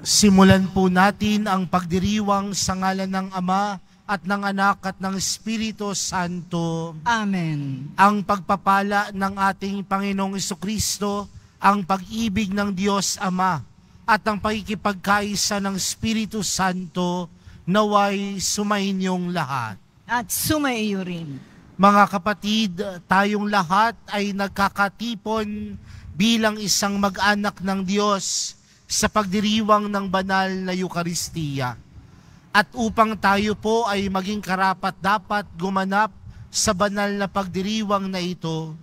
Simulan po natin ang pagdiriwang sa ngalan ng Ama at ng Anak at ng Espiritu Santo. Amen. Ang pagpapala ng ating Panginoong Jesucristo, ang pag-ibig ng Diyos Ama, at ang pakikipagkaisa ng Espiritu Santo naway sumainyong lahat. At sumaiyo rin. Mga kapatid, tayong lahat ay nagkakatipon bilang isang mag-anak ng Diyos sa pagdiriwang ng banal na Eukaristiya. At upang tayo po ay maging karapat-dapat gumanap sa banal na pagdiriwang na ito,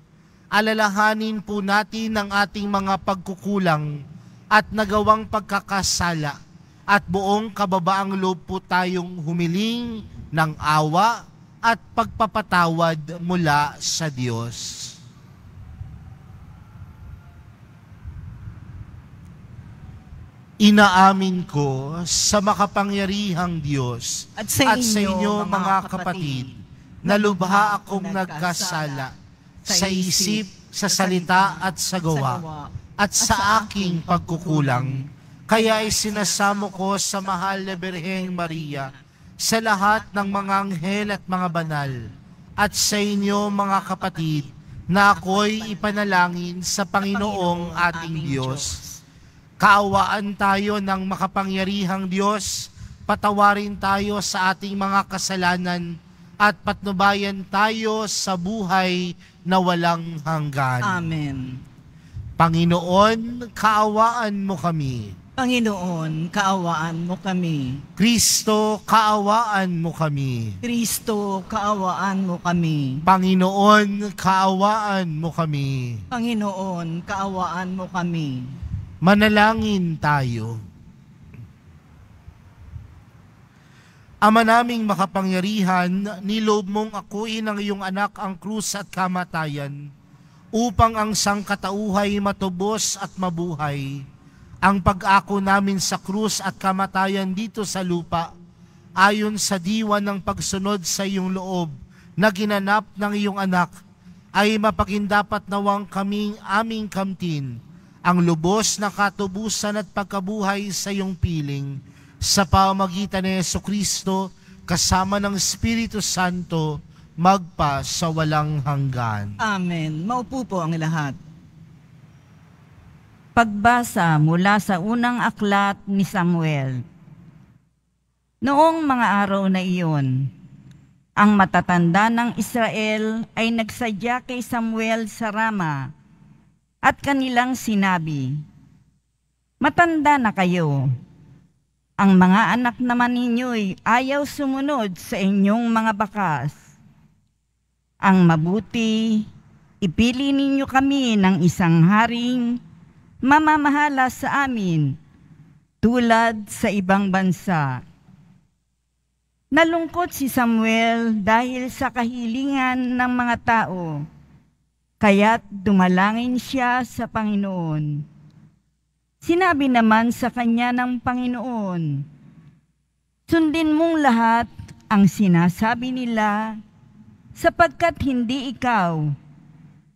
alalahanin po natin ang ating mga pagkukulang at nagawang pagkakasala, at buong kababaang loob po tayong humiling ng awa at pagpapatawad mula sa Diyos. Inaamin ko sa makapangyarihang Diyos At sa inyo, mga kapatid, na lubha akong nagkasala sa isip, sa salita at sa gawa, at sa aking pagkukulang. Kaya ay sinasamo ko sa mahal na Birheng Maria, sa lahat ng mga anghel at mga banal, at sa inyo mga kapatid, na ako'y ipanalangin sa Panginoong ating Diyos. Kaawaan tayo ng makapangyarihang Diyos, patawarin tayo sa ating mga kasalanan, at patnubayan tayo sa buhay na walang hanggan. Amen. Panginoon, kaawaan mo kami. Panginoon, kaawaan mo kami. Kristo, kaawaan mo kami. Kristo, kaawaan mo kami. Panginoon, kaawaan mo kami. Panginoon, kaawaan mo kami. Manalangin tayo. Ama naming makapangyarihan, niloob mong akuin ang iyong anak ang krus at kamatayan, upang ang sangkatauhay matubos at mabuhay. Ang pag-ako namin sa krus at kamatayan dito sa lupa, ayon sa diwa ng pagsunod sa iyong loob na ginanap ng iyong anak, ay mapagindapat nawang kaming aming kamtin ang lubos na katubusan at pagkabuhay sa iyong piling, sa pamamagitan ni Jesucristo kasama ng Espiritu Santo, magpa sa walang hanggan. Amen. Maupo po ang lahat. Pagbasa mula sa unang aklat ni Samuel. Noong mga araw na iyon, ang matatanda ng Israel ay nagsadya kay Samuel sa Rama at kanilang sinabi, "Matanda na kayo. Ang mga anak naman ninyo'y ayaw sumunod sa inyong mga bakas. Ang mabuti, ipili ninyo kami ng isang haring mamamahala sa amin, tulad sa ibang bansa." Nalungkot si Samuel dahil sa kahilingan ng mga tao, kaya't dumalangin siya sa Panginoon. Sinabi naman sa kanya ng Panginoon, "Sundin mong lahat ang sinasabi nila, sapagkat hindi ikaw,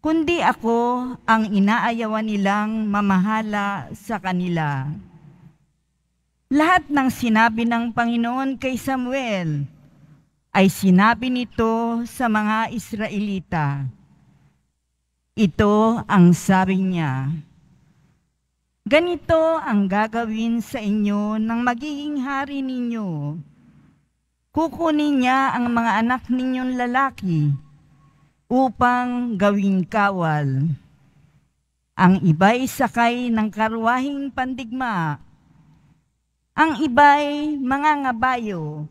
kundi ako ang inaayawan nilang mamahala sa kanila." Lahat ng sinabi ng Panginoon kay Samuel ay sinabi nito sa mga Israelita. Ito ang sabi niya, "Ganito ang gagawin sa inyo ng magiging hari ninyo. Kukunin niya ang mga anak ninyong lalaki upang gawing kawal. Ang iba'y sakay ng karwahing pandigma, ang iba'y mangangabayo,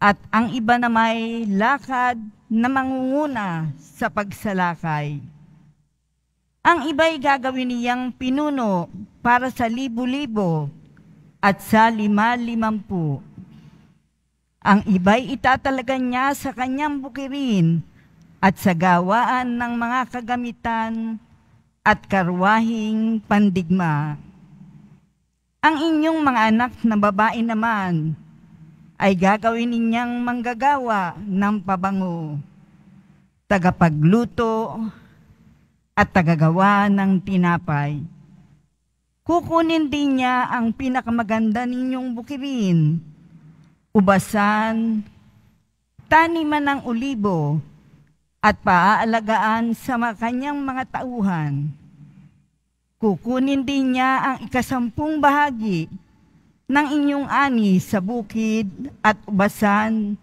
at ang iba namay lakad na mangunguna sa pagsalakay. Ang iba'y gagawin niyang pinuno para sa libo-libo at sa 5,000. Ang iba'y itatalagan niya sa kanyang bukirin at sa gawaan ng mga kagamitan at karwahing pandigma. Ang inyong mga anak na babae naman ay gagawin ninyang manggagawa ng pabango, tagapagluto at tagagawa ng tinapay. Kukunin din niya ang pinakamaganda ninyong bukirin, ubasan, taniman ng olibo, at paaalagaan sa kanyang mga tauhan. Kukunin din niya ang 10 bahagi ng inyong ani sa bukid at ubasan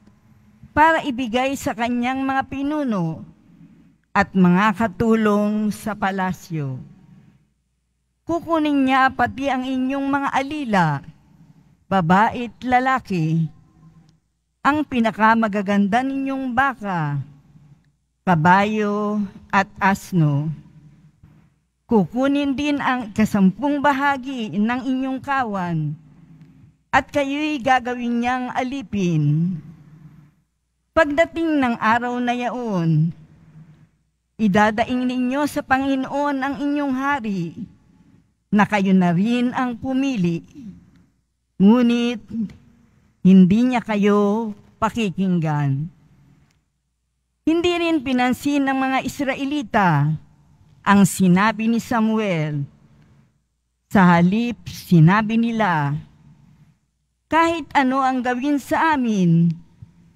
para ibigay sa kanyang mga pinuno at mga katulong sa palasyo. Kukunin niya pati ang inyong mga alila, babae at lalaki, ang pinakamagaganda ninyong baka, kabayo at asno. Kukunin din ang 10 bahagi ng inyong kawan, at kayo'y gagawin niyang alipin. Pagdating ng araw na yaon, idadaing ninyo sa Panginoon ang inyong hari, na kayo na rin ang pumili. Ngunit hindi niya kayo pakikinggan. Hindi rin pinansin ng mga Israelita ang sinabi ni Samuel. Sa halip, sinabi nila, kahit ano ang gawin sa amin,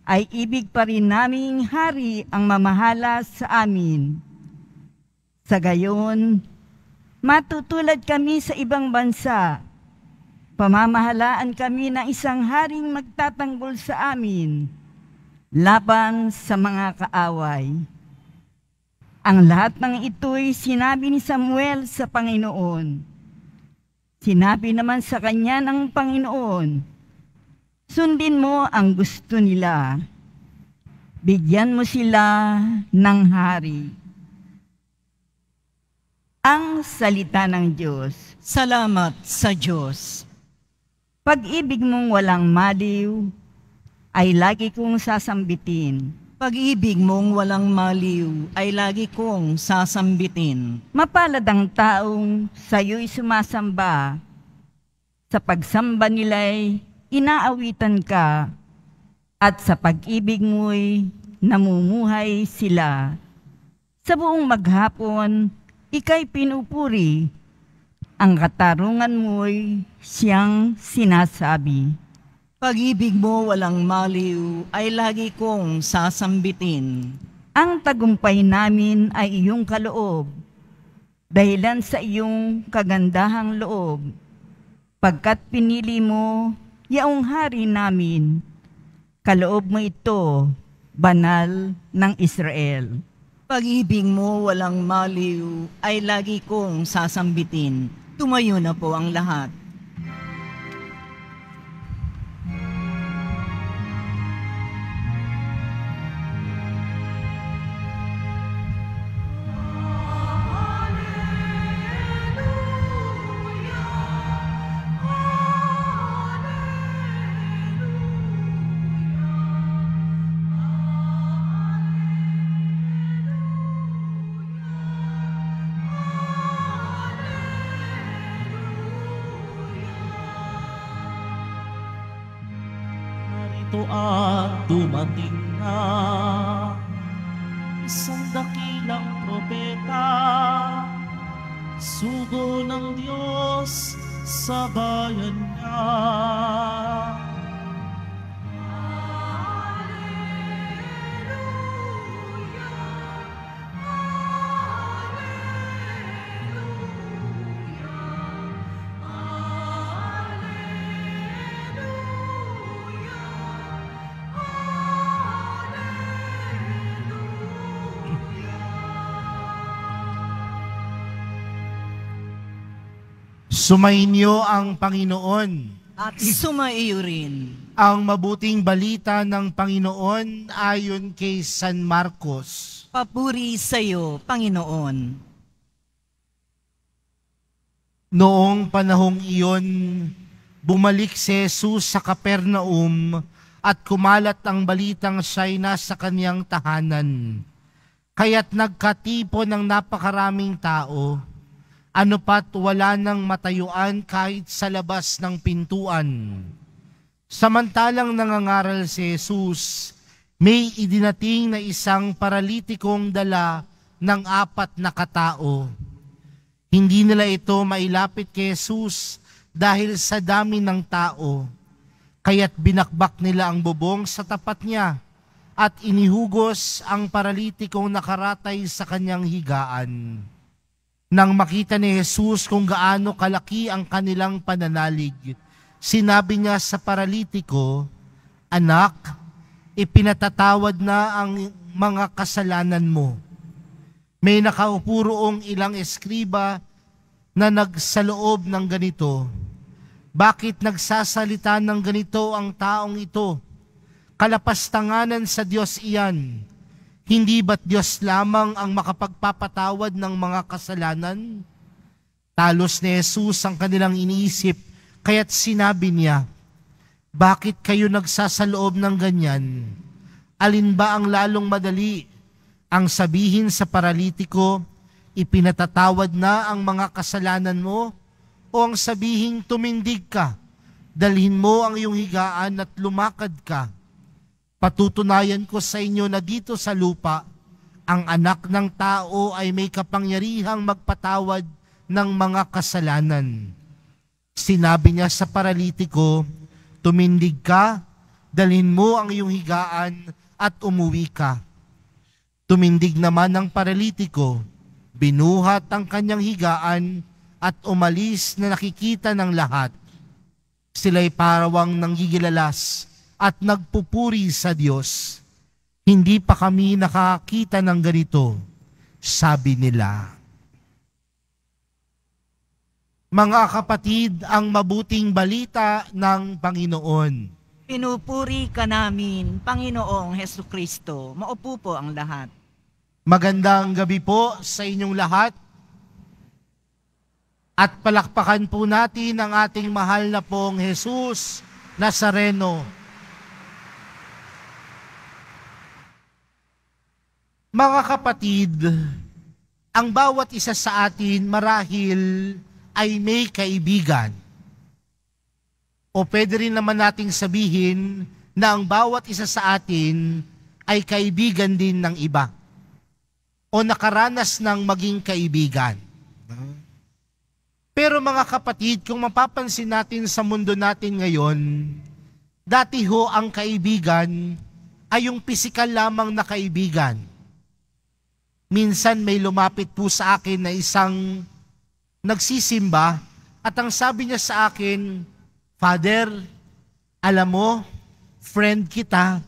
ay ibig pa rin naming hari ang mamahala sa amin. Sa gayon, matutulad kami sa ibang bansa. Pamamahalaan kami ng isang haring magtatanggol sa amin, laban sa mga kaaway. Ang lahat ng ito'y sinabi ni Samuel sa Panginoon. Sinabi naman sa kanya ng Panginoon, sundin mo ang gusto nila. Bigyan mo sila ng hari. Ang salita ng Diyos. Salamat sa Diyos. Pag-ibig mong walang maliw ay lagi kong sasambitin. Pag-ibig mong walang maliw ay lagi kong sasambitin. Mapalad ang taong sa'yo'y sumasamba. Sa pagsamba nila'y inaawitan ka, at sa pag-ibig mo'y namumuhay sila. Sa buong maghapon, ika'y pinupuri, ang katarungan mo'y siyang sinasabi. Pag-ibig mo walang maliw ay lagi kong sasambitin. Ang tagumpay namin ay iyong kaloob, dahilan sa iyong kagandahang loob. Pagkat pinili mo, yaong hari namin, kaloob mo ito, banal ng Israel. Pag-ibig mo walang maliw ay lagi kong sasambitin. Tumayo na po ang lahat. Ito at dumating na isang dakilang propeta, sugo ng Diyos sa bayan niya. Sumainyo ang Panginoon. At sumaiyo rin. Ang mabuting balita ng Panginoon ayon kay San Marcos. Papuri sa iyo, Panginoon. Noong panahong iyon, bumalik si Jesus sa Capernaum at kumalat ang balitang siya'y nasa kaniyang tahanan. Kaya't nagkatipon ng napakaraming tao. Ano pat wala nang matayuan kahit sa labas ng pintuan. Samantalang nangangaral si Jesus, may idinating na isang paralitikong dala ng 4 na katao. Hindi nila ito mailapit kay Jesus dahil sa dami ng tao, kaya't binakbak nila ang bubong sa tapat niya at inihugos ang paralitikong nakaratay sa kanyang higaan. Nang makita ni Jesus kung gaano kalaki ang kanilang pananalig, sinabi niya sa paralitiko, "Anak, ipinatatawad na ang mga kasalanan mo." May nakaupo roong ilang eskriba na nagsaloob ng ganito, "Bakit nagsasalita ng ganito ang taong ito? Kalapastanganan sa Diyos iyan. Hindi ba't Diyos lamang ang makapagpapatawad ng mga kasalanan?" Talos ni Jesus ang kanilang iniisip, kaya't sinabi niya, "Bakit kayo nagsasaloob ng ganyan? Alin ba ang lalong madali? Ang sabihin sa paralitiko, ipinatatawad na ang mga kasalanan mo, o ang sabihin tumindig ka, dalhin mo ang iyong higaan at lumakad ka? Patutunayan ko sa inyo na dito sa lupa, ang anak ng tao ay may kapangyarihang magpatawad ng mga kasalanan." Sinabi niya sa paralitiko, "Tumindig ka, dalhin mo ang iyong higaan at umuwi ka." Tumindig naman ang paralitiko, binuhat ang kanyang higaan at umalis na nakikita ng lahat. Sila'y parawang nanggigilalas at nagpupuri sa Diyos. "Hindi pa kami nakakita ng ganito," sabi nila. Mga kapatid, ang mabuting balita ng Panginoon. Pinupuri ka namin, Panginoong Hesukristo. Maupo po ang lahat. Magandang gabi po sa inyong lahat. At palakpakan po natin ang ating mahal na pong Jesus Nazareno. Mga kapatid, ang bawat isa sa atin marahil ay may kaibigan. O pwede rin naman nating sabihin na ang bawat isa sa atin ay kaibigan din ng iba. O nakaranas ng maging kaibigan. Pero mga kapatid, kung mapapansin natin sa mundo natin ngayon, dati ho ang kaibigan ay yung pisikal lamang na kaibigan. Minsan may lumapit po sa akin na isang nagsisimba at ang sabi niya sa akin, "Father, alam mo, friend kita."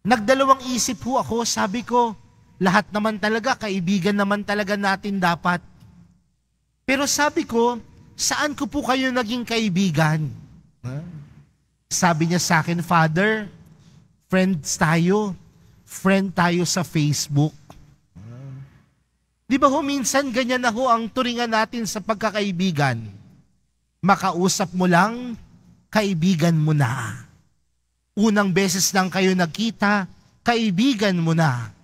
Nagdalawang isip po ako, sabi ko, lahat naman talaga, kaibigan naman talaga natin dapat. Pero sabi ko, saan ko po kayo naging kaibigan? Sabi niya sa akin, "Father, friends tayo. Friend tayo sa Facebook." Di ba ho, minsan ganyan na ho ang turingan natin sa pagkakaibigan. Makausap mo lang, kaibigan mo na. Unang beses lang kayo nagkita, kaibigan mo na.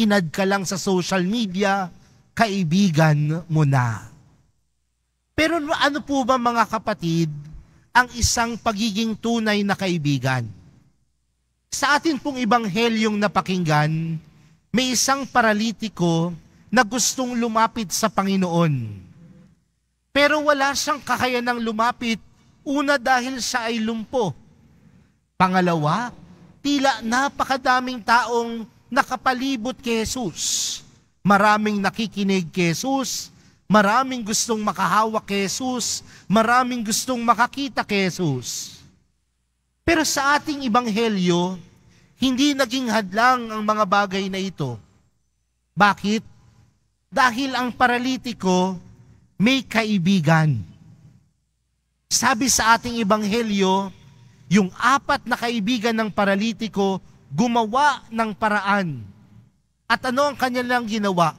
Inad ka lang sa social media, kaibigan mo na. Pero ano po ba mga kapatid, ang isang pagiging tunay na kaibigan? Sa atin pong ibanghelyong napakinggan, may isang paralitiko na gustong lumapit sa Panginoon. Pero wala siyang kakayanang lumapit, una dahil siya ay lumpo. Pangalawa, tila napakadaming taong nakapalibot kay Jesus. Maraming nakikinig kay Jesus, maraming gustong makahawak kay Jesus, maraming gustong makakita kay Jesus. Pero sa ating ibanghelyo, hindi naging hadlang ang mga bagay na ito. Bakit? Dahil ang paralitiko may kaibigan. Sabi sa ating ibanghelyo, yung 4 na kaibigan ng paralitiko gumawa ng paraan. At ano ang kanilang ginawa?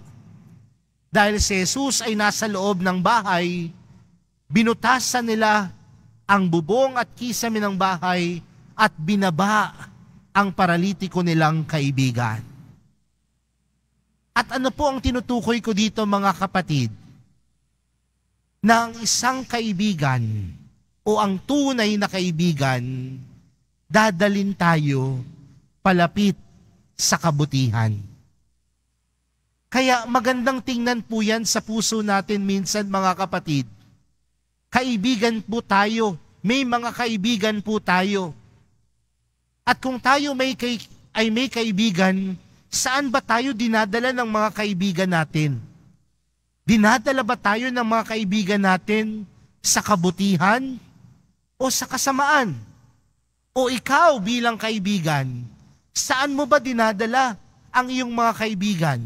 Dahil si Jesus ay nasa loob ng bahay, binutasan nila ang bubong at kisame ng bahay at binaba ang paralitiko nilang kaibigan. At ano po ang tinutukoy ko dito mga kapatid? Na ang isang kaibigan o ang tunay na kaibigan, dadalin tayo palapit sa kabutihan. Kaya magandang tingnan po yan sa puso natin minsan mga kapatid. Kaibigan po tayo. May mga kaibigan po tayo. At kung tayo may kaibigan, saan ba tayo dinadala ng mga kaibigan natin? Dinadala ba tayo ng mga kaibigan natin sa kabutihan o sa kasamaan? O ikaw bilang kaibigan, saan mo ba dinadala ang iyong mga kaibigan?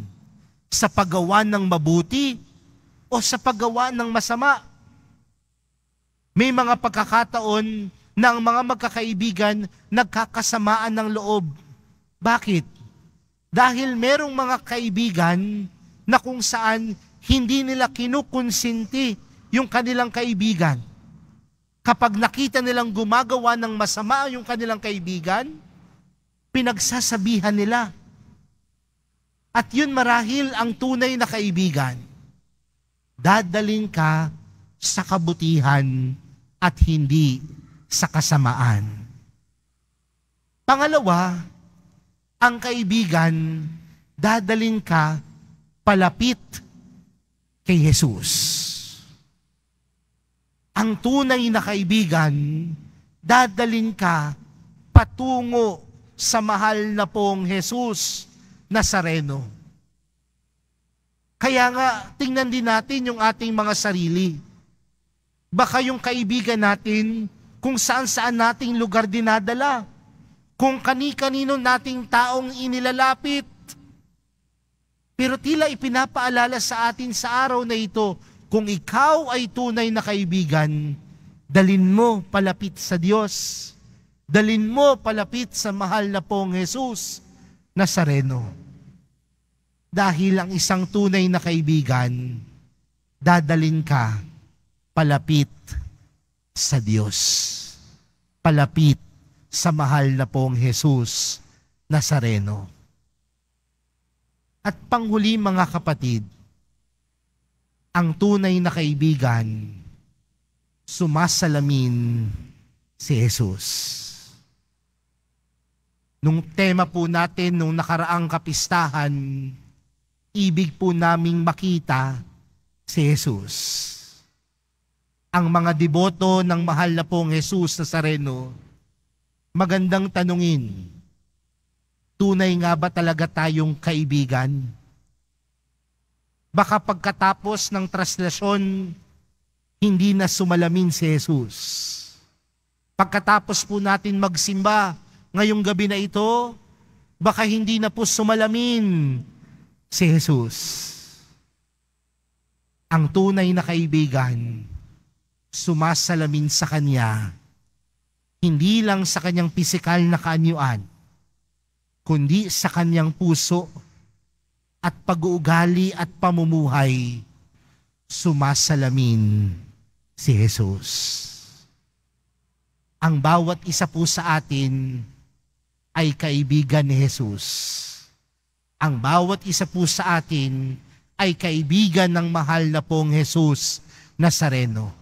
Sa paggawa ng mabuti o sa paggawa ng masama? May mga pagkakataon na ang mga magkakaibigan nagkakasamaan ng loob. Bakit? Dahil merong mga kaibigan na kung saan hindi nila kinukonsinti yung kanilang kaibigan. Kapag nakita nilang gumagawa ng masama yung kanilang kaibigan, pinagsasabihan nila. At yun marahil ang tunay na kaibigan. Dadalhin ka sa kabutihan at hindi sa kasamaan. Pangalawa, ang kaibigan, dadalhin ka palapit kay Jesus. Ang tunay na kaibigan, dadalhin ka patungo sa mahal na pong Jesus Nazareno. Kaya nga, tingnan din natin yung ating mga sarili. Baka yung kaibigan natin, kung saan-saan nating lugar dinadala, kung kani-kanino nating taong inilalapit. Pero tila ipinapaalala sa atin sa araw na ito, kung ikaw ay tunay na kaibigan, dalin mo palapit sa Diyos. Dalin mo palapit sa mahal na pong Jesus Nazareno. Dahil ang isang tunay na kaibigan, dadalin ka palapit sa Diyos. Palapit sa mahal na pong Jesus Nazareno. At panghuli mga kapatid, ang tunay na kaibigan, sumasalamin si Jesus. Nung tema po natin, nung nakaraang kapistahan, ibig po naming makita si Jesus. Ang mga deboto ng mahal na pong Jesus Nazareno, magandang tanungin, tunay nga ba talaga tayong kaibigan? Baka pagkatapos ng traslasyon, hindi na sumalamin si Jesus. Pagkatapos po natin magsimba, ngayong gabi na ito, baka hindi na po sumalamin si Jesus. Ang tunay na kaibigan, sumasalamin sa Kanya, hindi lang sa Kanyang pisikal na kaanyuan, kundi sa Kanyang puso at pag-uugali at pamumuhay, sumasalamin si Jesus. Ang bawat isa po sa atin ay kaibigan ni Jesus. Ang bawat isa po sa atin ay kaibigan ng mahal na pong Jesus Nazareno.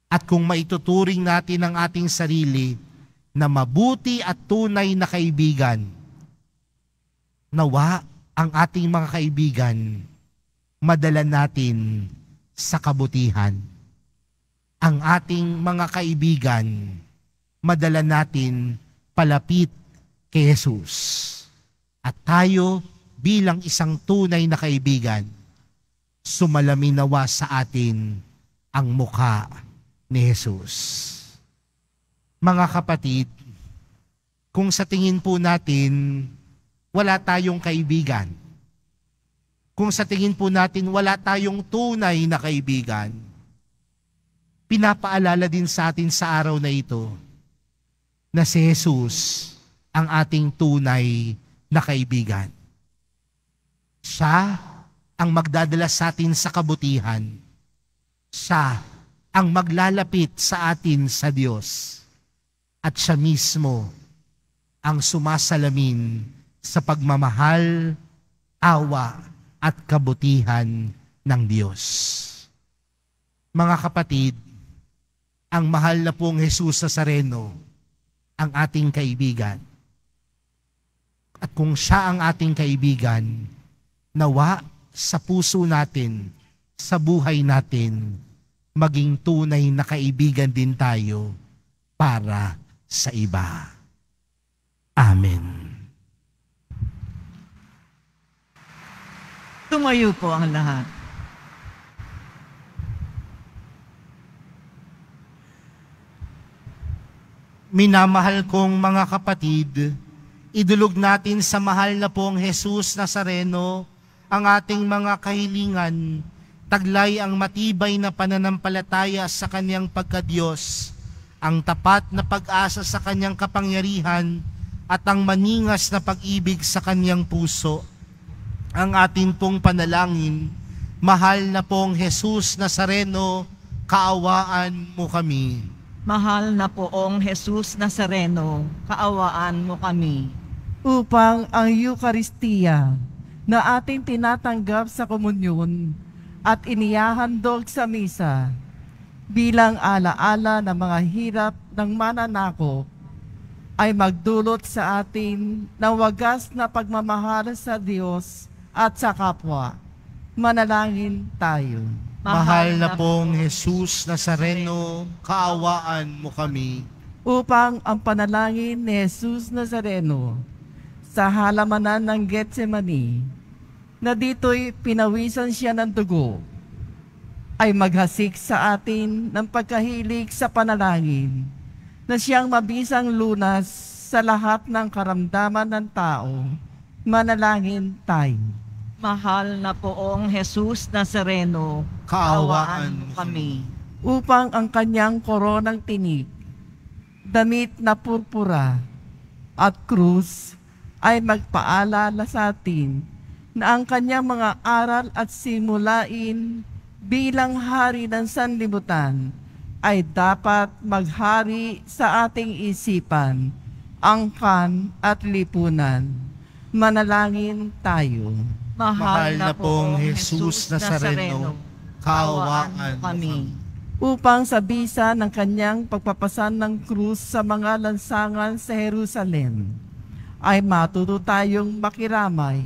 At kung maituturing natin ang ating sarili na mabuti at tunay na kaibigan, nawa ang ating mga kaibigan madala natin sa kabutihan. Ang ating mga kaibigan madala natin palapit kay Jesus. At tayo bilang isang tunay na kaibigan, sumalamin nawa sa atin ang mukha ni Jesus. Mga kapatid, kung sa tingin po natin wala tayong kaibigan, kung sa tingin po natin wala tayong tunay na kaibigan, pinapaalala din sa atin sa araw na ito na si Jesus ang ating tunay na kaibigan. Siya ang magdadala sa atin sa kabutihan. Siya ang maglalapit sa atin sa Diyos. At siya mismo ang sumasalamin sa pagmamahal, awa, at kabutihan ng Diyos. Mga kapatid, ang mahal na pong Jesus Nazareno, ang ating kaibigan. At kung siya ang ating kaibigan, Nawa sa puso natin, sa buhay natin, maging tunay na kaibigan din tayo para sa iba. Amen. Tumayo po ang lahat. Minamahal kong mga kapatid, idulog natin sa mahal na pong Jesus Nazareno ang ating mga kahilingan, taglay ang matibay na pananampalataya sa Kanyang pagkadiyos, ang tapat na pag-asa sa Kanyang kapangyarihan, at ang maningas na pag-ibig sa Kanyang puso. Ang ating pong panalangin, mahal na pong Jesus Nazareno, kaawaan mo kami. Mahal na poong Jesus Nazareno, kaawaan mo kami. Upang ang Eukaristiya na ating tinatanggap sa komunyon at inihahandog sa misa bilang alaala ng mga hirap ng mananakop ay magdulot sa atin ng wagas na pagmamahal sa Diyos at sa kapwa. Manalangin tayo. Mahal na pong Jesus Nazareno, kaawaan mo kami. Upang ang panalangin ni Jesus Nazareno sa halamanan ng Getsemani, na dito'y pinawisan siya ng dugo, ay maghasik sa atin ng pagkahilig sa panalangin, na siyang mabisang lunas sa lahat ng karamdaman ng tao. Manalangin tayo. Mahal na poong Jesus Nazareno, Kaawaan mo kami. Upang ang kanyang koronang tinik, damit na purpura at krus ay magpaalala sa atin na ang kanyang mga aral at simulain bilang hari ng sanlibutan ay dapat maghari sa ating isipan, angkan at lipunan. Manalangin tayo. Mahal na pong Jesus Nazareno, kaawaan mo kami. Upang sa bisa ng kanyang pagpapasan ng krus sa mga lansangan sa Jerusalem, ay matuto tayong makiramay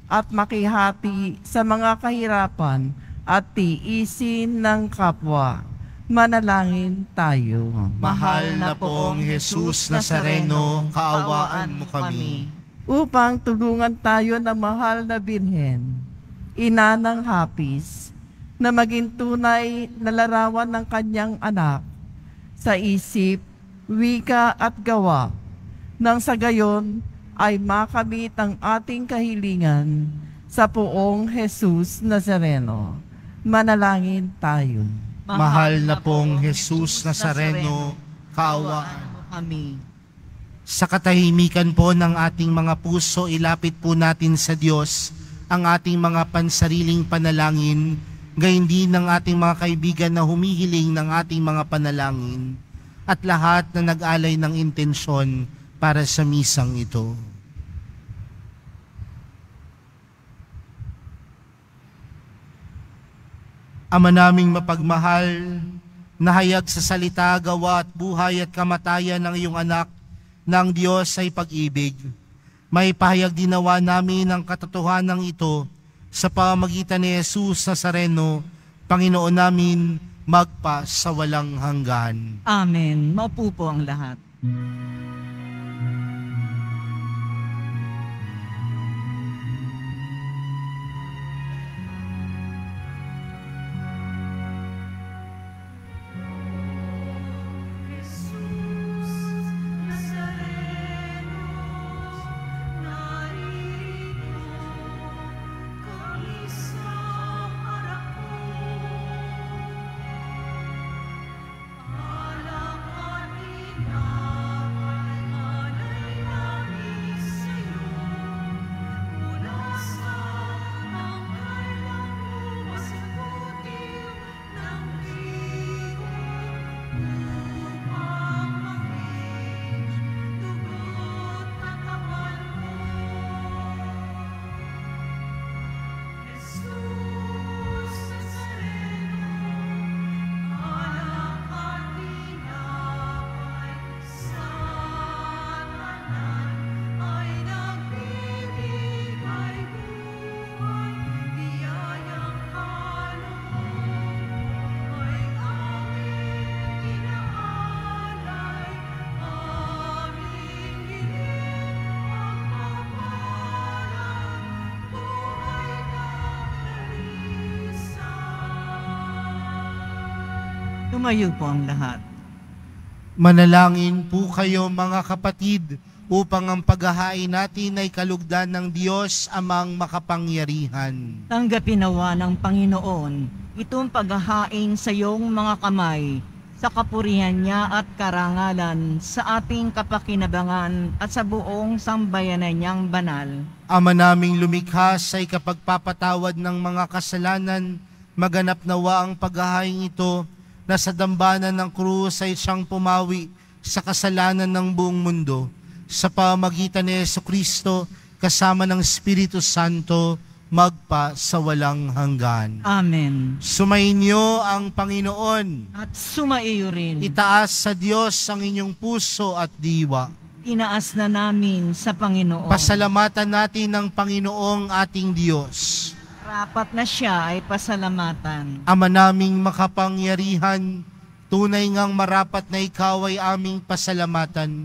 at makihati sa mga kahirapan at tiisin ng kapwa. Manalangin tayo. Mahal na pong Jesus Nazareno, kaawaan mo kami. Upang tulungan tayo ng mahal na Birhen, ina ng hapis, na maging tunay na larawan ng kanyang anak sa isip, wika at gawa, nang sa gayon ay makamit ang ating kahilingan sa poong Jesus Nazareno. Manalangin tayo. Mahal na pong Jesus Nazareno, kaawaan mo kami. Sa katahimikan po ng ating mga puso, ilapit po natin sa Diyos ang ating mga pansariling panalangin, gayon din ng ating mga kaibigan na humihiling ng ating mga panalangin, at lahat na nag-alay ng intensyon para sa misang ito. Ama naming mapagmahal, nahayag sa salita, gawa at buhay at kamatayan ng iyong anak, ng Diyos ay pag-ibig. May pahayag dinawa namin ang katotohanan ito sa pamamagitan ni Jesus Nazareno, Panginoon namin, magpa sa walang hanggan. Amen. Maupo po ang lahat. Tumayo po ang lahat. Manalangin po kayo mga kapatid upang ang paghahain natin ay kalugdan ng Diyos amang makapangyarihan. Tanggapin nawa ng Panginoon itong paghahain sa iyong mga kamay sa kapurihan niya at karangalan sa ating kapakinabangan at sa buong sambayanan niyang banal. Ama naming lumikha sa ikapagpapatawad ng mga kasalanan, maganap nawa ang paghahain ito na sa dambana ng krus ay siyang pumawi sa kasalanan ng buong mundo. Sa pamagitan ni Jesucristo, kasama ng Espiritu Santo, magpa sa walang hanggan. Amen. Sumainyo ang Panginoon. At sumaiyo rin. Itaas sa Diyos ang inyong puso at diwa. Tinaas na namin sa Panginoon. Pasalamatan natin ang Panginoong ating Diyos. Rapat na siya ay pasalamatan. Ama naming makapangyarihan, tunay ngang marapat na ikaw ay aming pasalamatan.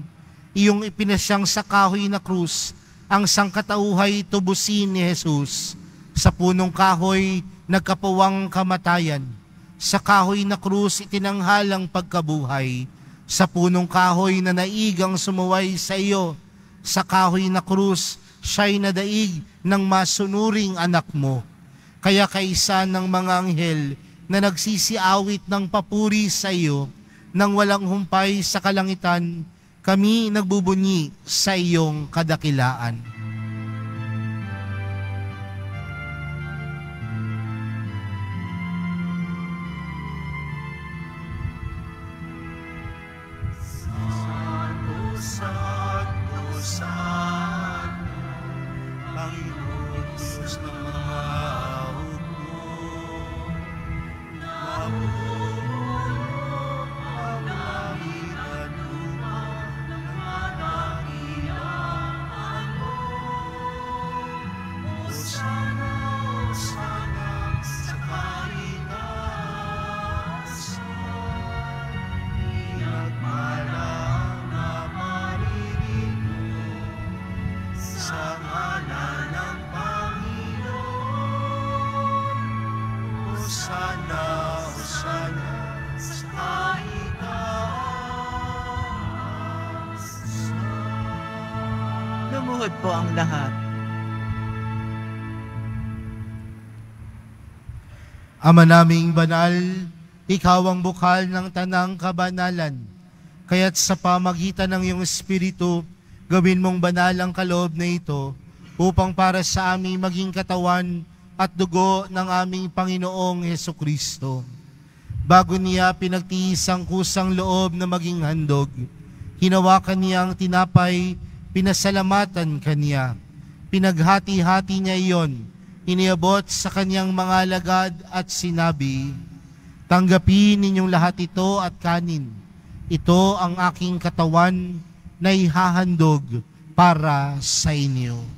Iyong ipinasyang sa kahoy na krus, ang sangkatauhay tubusin ni Jesus. Sa punong kahoy, nagkapuwang kamatayan. Sa kahoy na krus, itinanghalang pagkabuhay. Sa punong kahoy na naigang sumuway sa iyo. Sa kahoy na krus, siya'y nadaig ng masunuring anak mo. Kaya kaisa ng mga anghel na nagsisiawit ng papuri sa iyo, nang walang humpay sa kalangitan, kami nagbubunyi sa iyong kadakilaan. Santo, Santo, Santo, Panginoon Diyos ng mga hukbo, napupuno ang langit at lupa ng kadakilaan mo. Hosana, Hosana sa kaitaasan, pinagpalang na maririto sa ngalan ng Panginoon. Hosana, Hosana sa kaitaasan. Lumuhod po ang lahat. Ama naming banal, ikaw ang bukal ng tanang kabanalan. Kaya't sa pamagitan ng iyong Espiritu, gawin mong banal ang kaloob na ito upang para sa aming maging katawan at dugo ng aming Panginoong Hesukristo. Bago niya pinagtiis ang kusang loob na maging handog, hinawakan niya ang tinapay, pinasalamatan kaniya. Pinaghati-hati niya iyon, iniabot sa kanyang mga alagad at sinabi, "Tanggapin ninyong lahat ito at kanin. Ito ang aking katawan na ihahandog para sa inyo."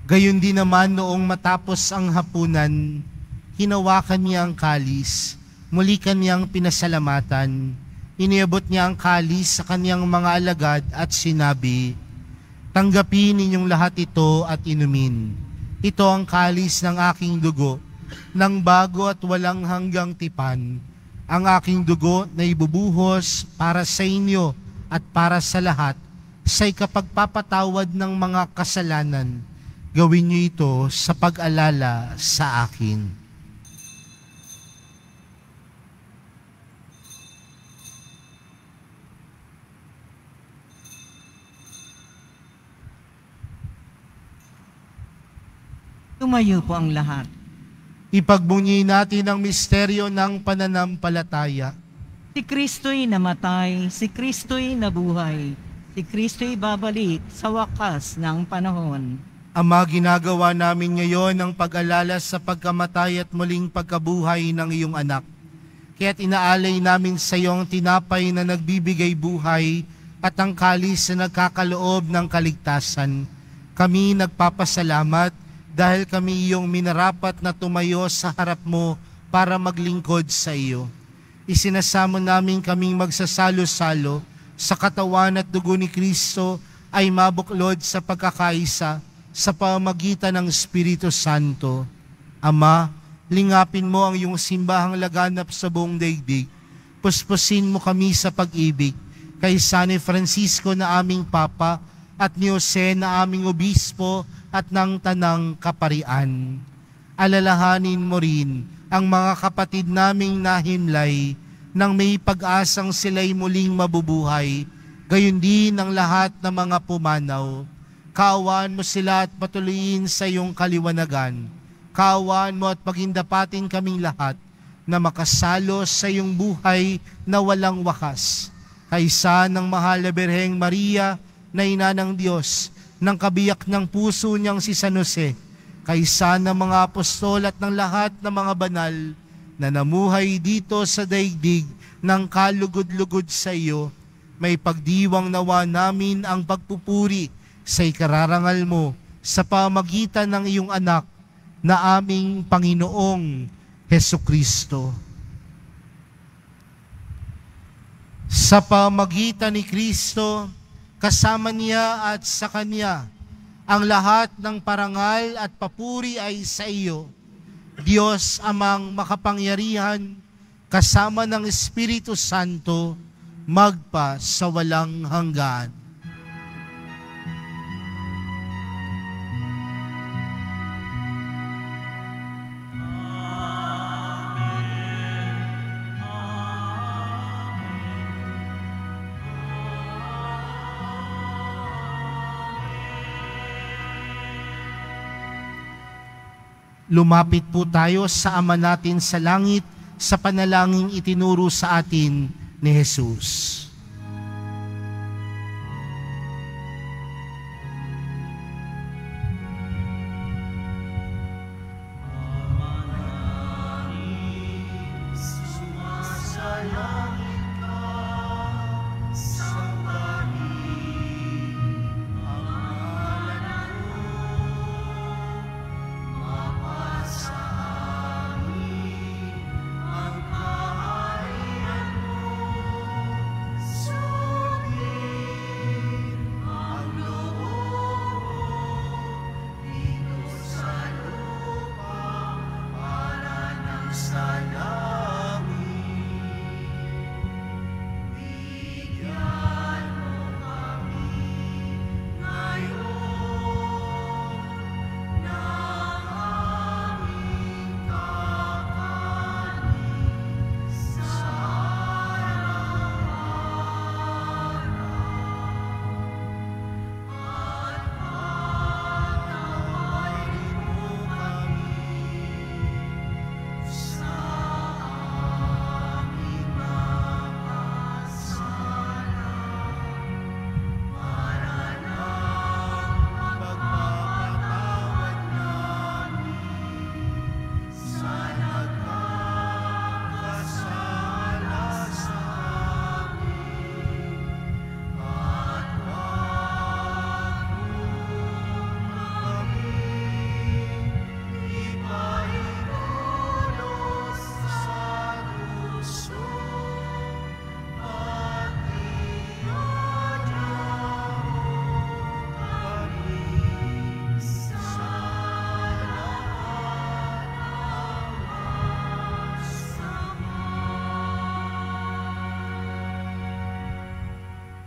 Gayon din naman noong matapos ang hapunan, hinawakan niya ang kalis, muli kanyang pinasalamatan, iniabot niya ang kalis sa kanyang mga alagad at sinabi, "Tanggapin ninyong lahat ito at inumin. Ito ang kalis ng aking dugo, ng bago at walang hanggang tipan, ang aking dugo na ibubuhos para sa inyo at para sa lahat, sa ikapagpapatawad ng mga kasalanan. Gawin niyo ito sa pag-alala sa akin." Tumayo po ang lahat. Ipagbunyi natin ang misteryo ng pananampalataya. Si Kristo'y namatay, si Kristo'y nabuhay, si Kristo'y babalik sa wakas ng panahon. Ama, ginagawa namin ngayon ang pag-alala sa pagkamatay at muling pagkabuhay ng iyong anak. Kaya't inaalay namin sa iyo ang tinapay na nagbibigay buhay at ang kalis na nagkakaloob ng kaligtasan. Kami nagpapasalamat dahil kami iyong minarapat na tumayo sa harap mo para maglingkod sa iyo. isinasamo namin kaming magsasalo-salo sa katawan at dugo ni Kristo ay mabuklod sa pagkakaisa sa pamamagitan ng Espiritu Santo. Ama, lingapin mo ang iyong simbahang laganap sa buong daigdig. Puspusin mo kami sa pag-ibig kay San Francisco na aming Papa at ni Jose na aming Obispo at ng Tanang Kaparian. Alalahanin mo rin ang mga kapatid naming nahimlay nang may pag-asang sila'y muling mabubuhay, gayon din ang lahat ng mga pumanaw. Kaawaan mo sila at patuloyin sa iyong kaliwanagan. Kaawaan mo at pagindapatin kaming lahat na makasalo sa iyong buhay na walang wakas. Kaysa ng mahal na Birheng Maria na ina ng Diyos, ng kabiyak ng puso niyang si San Jose, kaysa ng mga apostol at ng lahat ng mga banal na namuhay dito sa daigdig ng kalugod-lugod sa iyo, may pagdiwang nawa namin ang pagpupuri sa ikararangal mo sa pamagitan ng iyong anak na aming Panginoong Hesukristo. Sa pamagitan ni Kristo, kasama niya at sa Kanya, ang lahat ng parangal at papuri ay sa iyo, Diyos amang makapangyarihan, kasama ng Espiritu Santo, magpa sa walang hanggan. Lumapit po tayo sa Ama natin sa langit sa panalangin itinuro sa atin ni Jesus.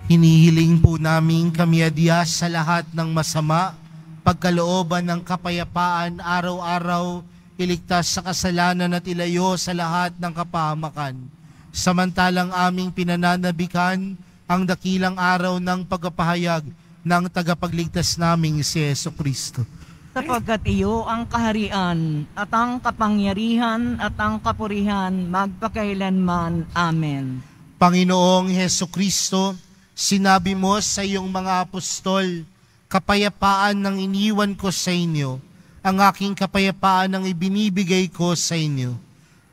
Hinihiling po namin kami adya sa lahat ng masama, pagkalooban ng kapayapaan araw-araw, iligtas sa kasalanan at ilayo sa lahat ng kapahamakan. Samantalang aming pinananabikan ang dakilang araw ng pagpapahayag ng tagapagligtas naming si Jesucristo. Sapagkat iyo ang kaharian at ang kapangyarihan at ang kapurihan magpakailanman. Amen. Panginoong Jesucristo, sinabi mo sa iyong mga apostol, kapayapaan ang iniwan ko sa inyo, ang aking kapayapaan ang ibinibigay ko sa inyo.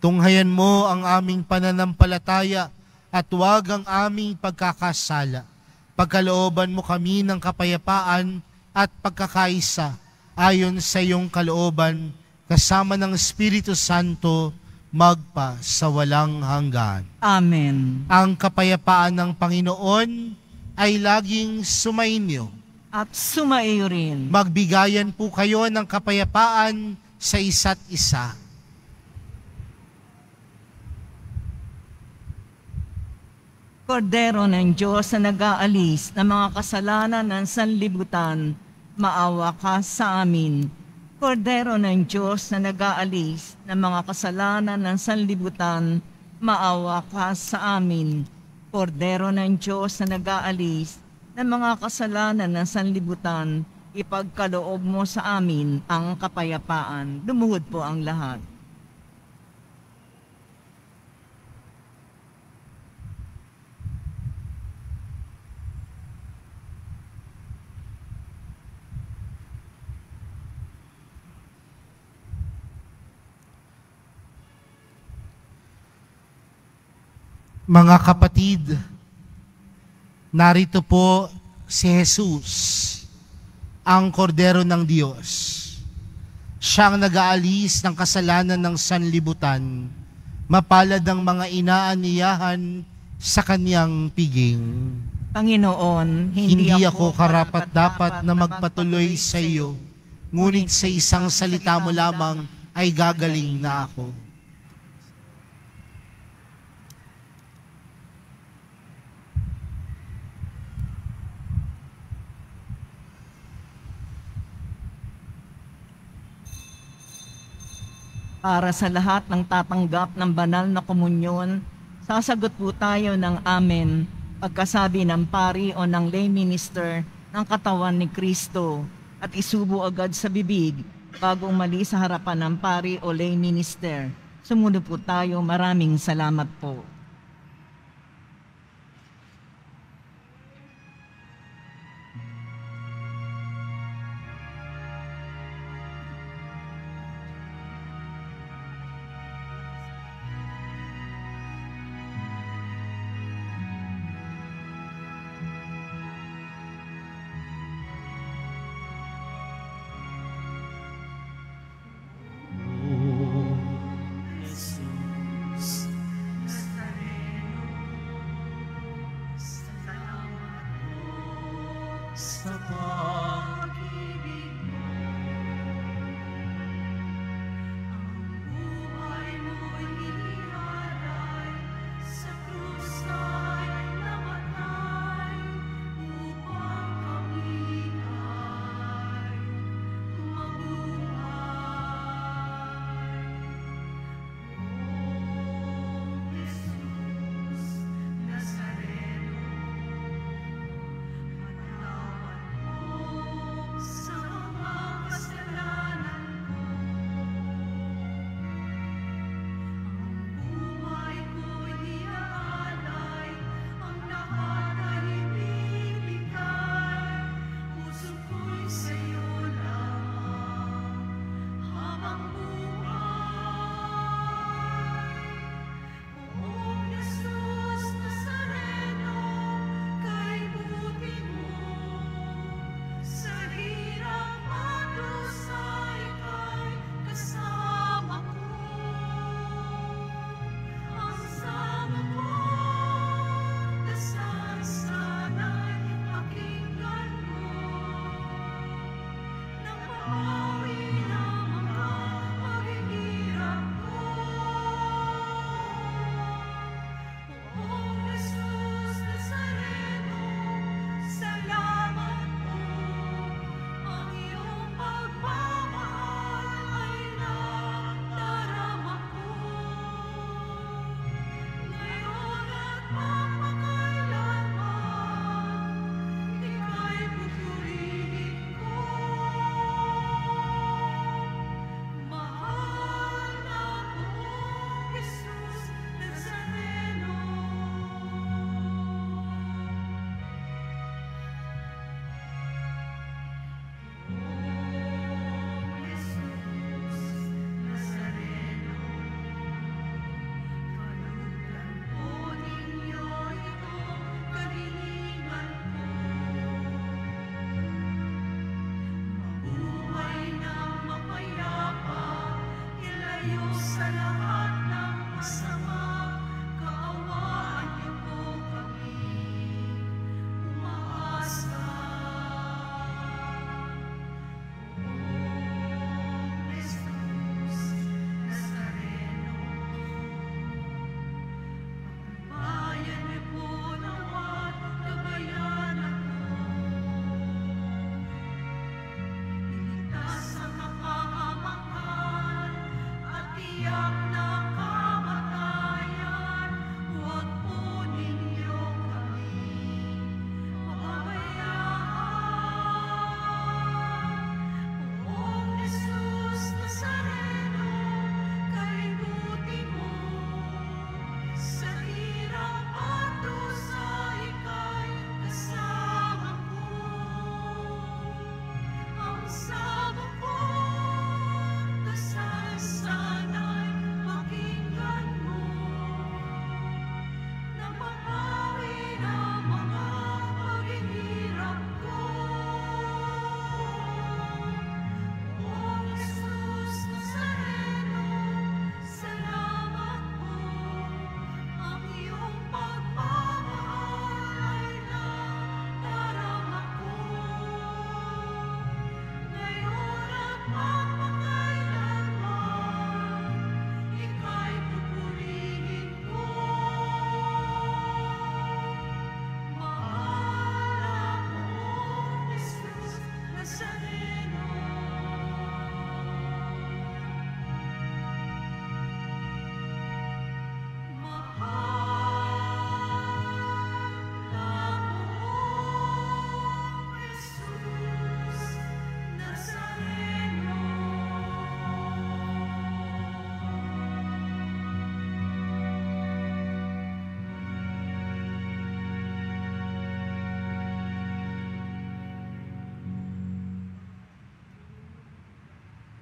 Tunghayan mo ang aming pananampalataya at huwag ang aming pagkakasala. Pagkalooban mo kami ng kapayapaan at pagkakaisa ayon sa iyong kalooban, kasama ng Espiritu Santo, magpa sa walang hanggan. Amen. Ang kapayapaan ng Panginoon ay laging sumainyo. At sumaiyo rin. Magbigayan po kayo ng kapayapaan sa isa't isa. Kordero ng Diyos na nag-aalis ng mga kasalanan ng sanlibutan, maawa ka sa amin. Kordero ng Diyos na nag-aalis ng mga kasalanan ng sanlibutan, maawa ka sa amin. Kordero ng Diyos na nag-aalis ng mga kasalanan ng sanlibutan, ipagkaloob mo sa amin ang kapayapaan. Lumuhod po ang lahat. Mga kapatid, narito po si Jesus, ang kordero ng Diyos. Siyang nag-aalis ng kasalanan ng sanlibutan, mapalad ang mga inaaniyahan sa kanyang piging. Panginoon, Hindi ako karapat-dapat na magpatuloy sa iyo, ngunit sa isang salita mo lamang ay gagaling na ako. Para sa lahat ng tatanggap ng banal na komunyon, sasagot po tayo ng amen pagkasabi ng pari o ng lay minister ng katawan ni Kristo at isubo agad sa bibig bago umali sa harapan ng pari o lay minister. Sumunod po tayo. Maraming salamat po. sa pag-ibig mo. Ang buhay mo'y inihalay, sa krus ay namatay, upang kami ay mabuhay. O Jesus Nazareno, patawad mo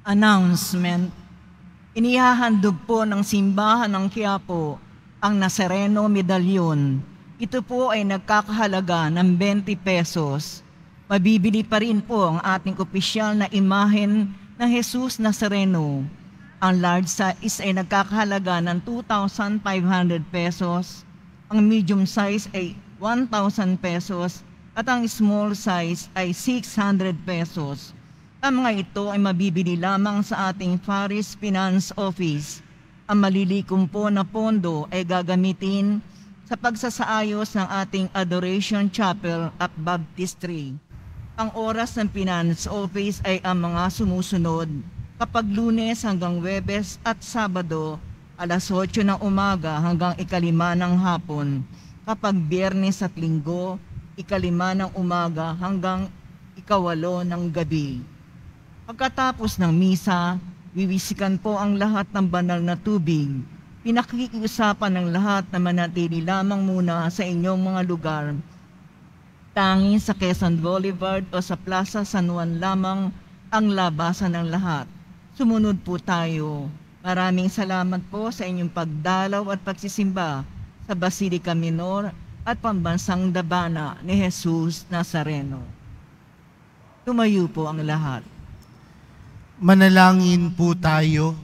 Announcement. Inihahandog po ng simbahan ng Quiapo ang Nazareno Medallion. Ito po ay nagkakahalaga ng 20 pesos. Mabibili pa rin po ang ating opisyal na imahen ng Jesus Nazareno. Ang large size ay nagkakahalaga ng 2,500 pesos. Ang medium size ay 1,000 pesos at ang small size ay 600 pesos. Ang mga ito ay mabibili lamang sa ating Paris Finance Office. Ang malilikom po na pondo ay gagamitin sa pagsasaayos ng ating Adoration Chapel at Baptistry. Ang oras ng Finance Office ay ang mga sumusunod. Kapag Lunes hanggang Huwebes at Sabado, alas 8 ng umaga hanggang 5 ng hapon. Kapag Biyernes at Linggo, 5 ng umaga hanggang 8 ng gabi. Pagkatapos ng misa, wiwisikan po ang lahat ng banal na tubig. Pinakikiusapan ng lahat na manatili lamang muna sa inyong mga lugar. Tanging sa Quezon Boulevard o sa Plaza San Juan lamang ang labasan ng lahat. Sumunod po tayo. Maraming salamat po sa inyong pagdalaw at pagsisimba sa Basilica Minor at Pambansang Dabana ni Jesus Nazareno. Tumayo po ang lahat. Manalangin po tayo.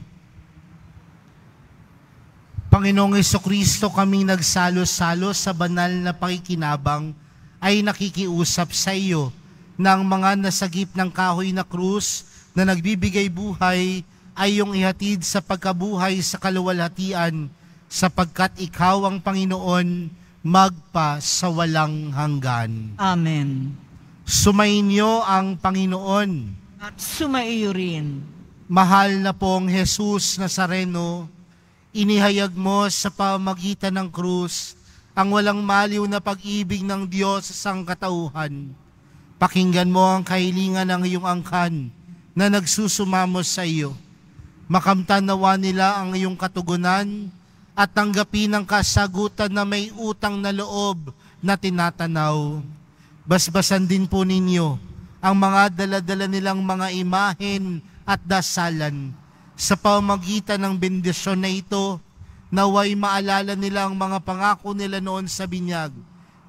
Panginoong Jesucristo, kaming nagsalo-salo sa banal na pakikinabang ay nakikiusap sa iyo ng mga nasagip ng kahoy na krus na nagbibigay buhay ay iyong ihatid sa pagkabuhay sa kaluwalhatian sapagkat ikaw ang Panginoon magpa sa walang hanggan. Amen. Sumainyo ang Panginoon. At sumaiyo rin. Mahal na pong Jesus Nazareno, inihayag mo sa pamagitan ng krus ang walang maliw na pag-ibig ng Diyos sa sangkatauhan. Pakinggan mo ang kahilingan ng iyong angkan na nagsusumamo sa iyo. Makamtan nawa nila ang iyong katugunan at tanggapin ang kasagutan na may utang na loob na tinatanaw. Basbasan din po ninyo ang mga dala-dala nilang mga imahen at dasalan. Sa pamagitan ng bendisyon na ito, naway maalala nila ang mga pangako nila noon sa binyag,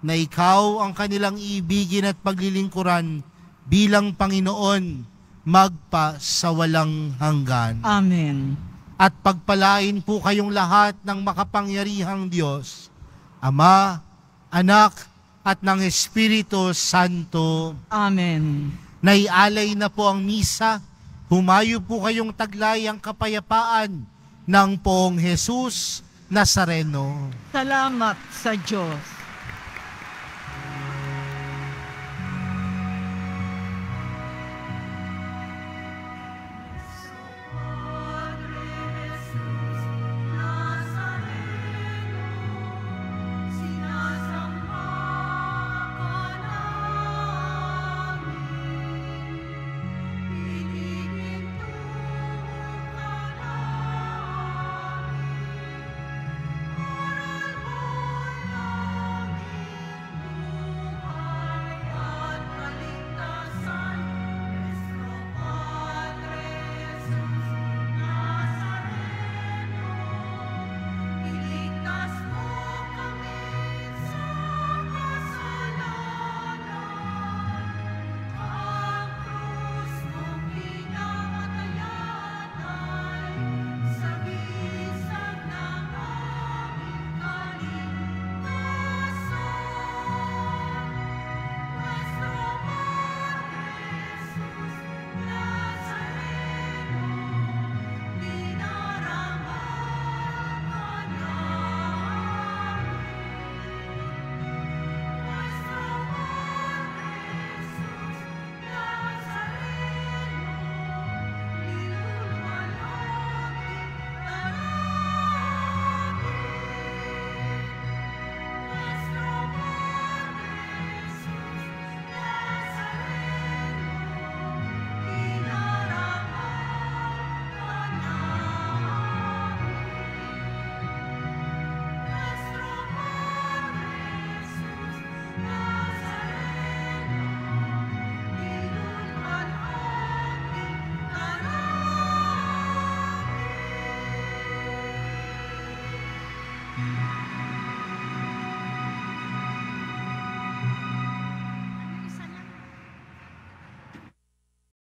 na ikaw ang kanilang ibigin at paglilingkuran bilang Panginoon, magpa sa walang hanggan. Amen. At pagpalain po kayong lahat ng makapangyarihang Diyos, Ama, Anak, at ng Espiritu Santo. Amen. Naialay na po ang misa. Humayo po kayong taglay ang kapayapaan ng Poong Jesus Nazareno. Salamat sa Diyos.